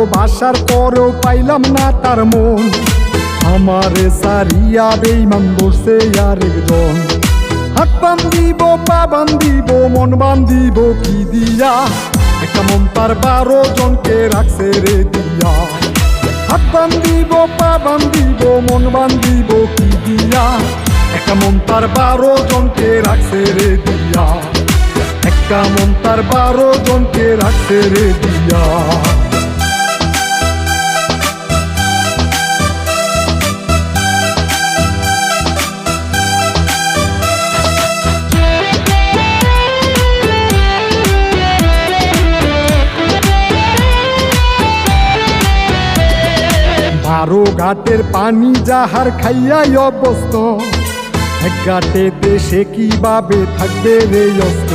ভালোবাসার পরেও পাইলাম না তার মন, আমারে সারিয়া বেঈমান বসে আরেকজন। হাত বান্ধিব পা বান্ধিব মন বান্ধিব কি দিয়া, একটা মন তার 12 জনকে রাখছে রে দিয়া। হাত বান্ধিব পা বান্ধিব মন বান্ধিব কি দিয়া, একটা মন তার 12 জনকে রাখছে রে দিয়া। একটা মন তার 12 জনকে রাখছে রে দিয়া। বারো ঘাটের পানি যাহার খাইয়াই অভ্যস্ত, এক ঘাটে দেশে কিভাবে থাকবে রে অস্ত।